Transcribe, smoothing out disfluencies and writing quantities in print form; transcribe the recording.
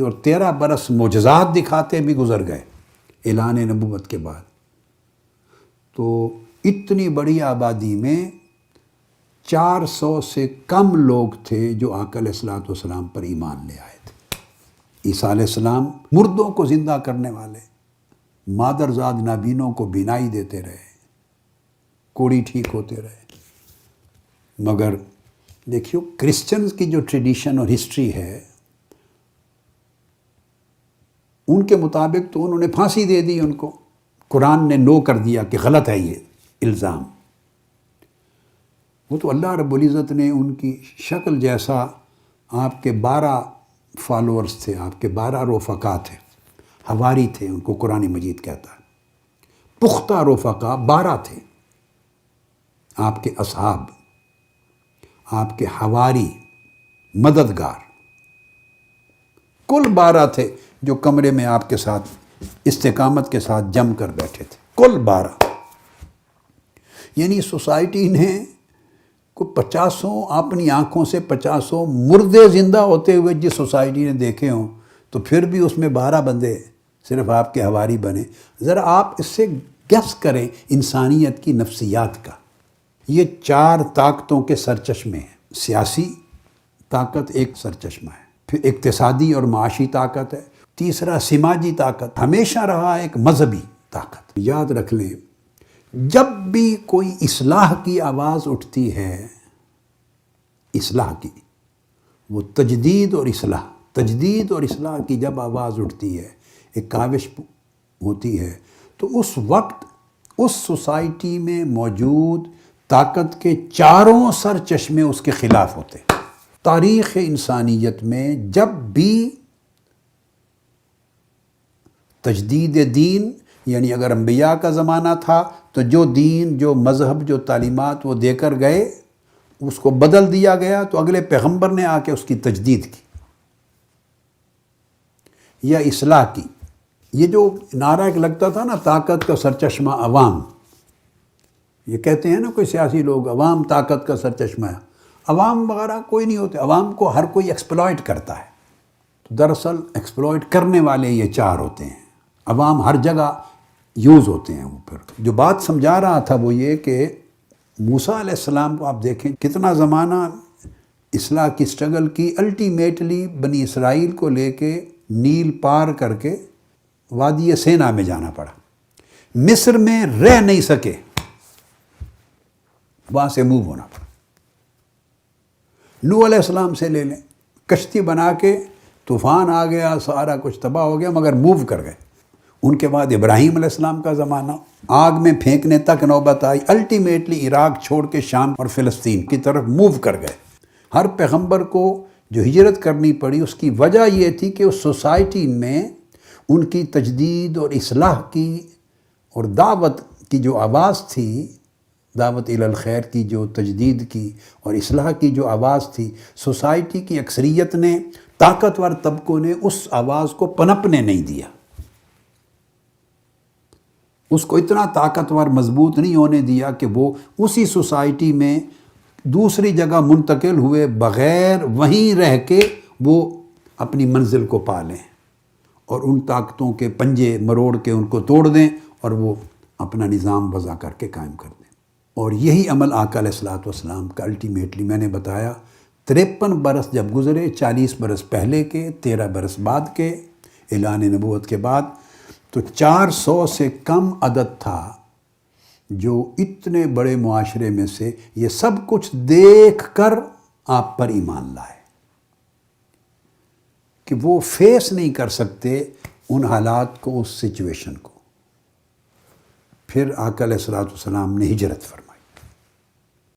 اور 13 برس معجزات دکھاتے بھی گزر گئے اعلان نبوت کے بعد. تو اتنی بڑی آبادی میں 400 سے کم لوگ تھے جو آقا علیہ الصلوۃ والسلام پر ایمان لے آئے تھے. عیسیٰ علیہ السلام مردوں کو زندہ کرنے والے، مادرزاد نابینوں کو بینائی دیتے رہے، کوڑی ٹھیک ہوتے رہے. مگر دیکھیو کرسچنز کی جو ٹریڈیشن اور ہسٹری ہے ان کے مطابق تو انہوں نے پھانسی دے دی ان کو. قرآن نے نو کر دیا کہ غلط ہے یہ الزام. وہ تو اللہ رب العزت نے ان کی شکل جیسا، آپ کے 12 فالورز تھے، آپ کے 12 رفقا تھے، حواری تھے، ان کو قرآن مجید کہتا ہے. پختہ رفقا 12 تھے، آپ کے اصحاب، آپ کے حواری، مددگار، کل 12 تھے جو کمرے میں آپ کے ساتھ استقامت کے ساتھ جم کر بیٹھے تھے. کل 12. یعنی سوسائٹی نے کوئی 50 اپنی آنکھوں سے 50 مردے زندہ ہوتے ہوئے جس سوسائٹی نے دیکھے ہوں، تو پھر بھی اس میں 12 بندے صرف آپ کے حواری بنے. ذرا آپ اس سے گیس کریں انسانیت کی نفسیات کا. یہ 4 طاقتوں کے سرچشمے ہیں. سیاسی طاقت ایک سرچشمہ ہے، پھر اقتصادی اور معاشی طاقت ہے، تیسرا سماجی طاقت ہمیشہ رہا ایک مذہبی طاقت. یاد رکھ لیں جب بھی کوئی اصلاح کی آواز اٹھتی ہے، اصلاح کی، وہ تجدید اور اصلاح کی جب آواز اٹھتی ہے، ایک کاوش ہوتی ہے، تو اس وقت اس سوسائٹی میں موجود طاقت کے 4 سر چشمے اس کے خلاف ہوتے. تاریخ انسانیت میں جب بھی تجدید دین، یعنی اگر انبیاء کا زمانہ تھا تو جو دین، جو مذہب، جو تعلیمات وہ دے کر گئے اس کو بدل دیا گیا، تو اگلے پیغمبر نے آ کے اس کی تجدید کی یا اصلاح کی. یہ جو نعرہ ایک لگتا تھا نا، طاقت کا سرچشمہ عوام، یہ کہتے ہیں نا کوئی سیاسی لوگ، عوام طاقت کا سرچشمہ ہے. عوام وغیرہ کوئی نہیں ہوتے، عوام کو ہر کوئی ایکسپلائٹ کرتا ہے. تو دراصل ایکسپلائٹ کرنے والے یہ 4 ہوتے ہیں. عوام ہر جگہ یوز ہوتے ہیں. وہ پھر جو بات سمجھا رہا تھا وہ یہ کہ موسیٰ علیہ السلام کو آپ دیکھیں کتنا زمانہ اصلاح کی سٹرگل کی، الٹیمیٹلی بنی اسرائیل کو لے کے نیل پار کر کے وادی سینا میں جانا پڑا. مصر میں رہ نہیں سکے، وہاں سے موو ہونا پڑا. نوح علیہ السلام سے لے لیں، کشتی بنا کے طوفان آ گیا، سارا کچھ تباہ ہو گیا، مگر موو کر گئے. ان کے بعد ابراہیم علیہ السلام کا زمانہ، آگ میں پھینکنے تک نوبت آئی، الٹیمیٹلی عراق چھوڑ کے شام اور فلسطین کی طرف موو کر گئے. ہر پیغمبر کو جو ہجرت کرنی پڑی اس کی وجہ یہ تھی کہ اس سوسائٹی میں ان کی تجدید اور اصلاح کی اور دعوت کی جو آواز تھی، دعوت الی الخیر کی جو تجدید کی اور اصلاح کی جو آواز تھی، سوسائٹی کی اکثریت نے، طاقتور طبقوں نے اس آواز کو پنپنے نہیں دیا. اس کو اتنا طاقتور مضبوط نہیں ہونے دیا کہ وہ اسی سوسائٹی میں دوسری جگہ منتقل ہوئے بغیر وہیں رہ کے وہ اپنی منزل کو پا لیں اور ان طاقتوں کے پنجے مروڑ کے ان کو توڑ دیں اور وہ اپنا نظام وضع کر کے قائم کر دیں. اور یہی عمل آقا علیہ الصلوۃ والسلام کا الٹیمیٹلی میں نے بتایا 53 برس جب گزرے، 40 برس پہلے کے، 13 برس بعد کے اعلان نبوت کے بعد، تو 400 سے کم عدد تھا جو اتنے بڑے معاشرے میں سے یہ سب کچھ دیکھ کر آپ پر ایمان لائے کہ وہ فیس نہیں کر سکتے ان حالات کو، اس سچویشن کو. پھر آقا علیہ الصلوۃ والسلام نے ہجرت فرمائی.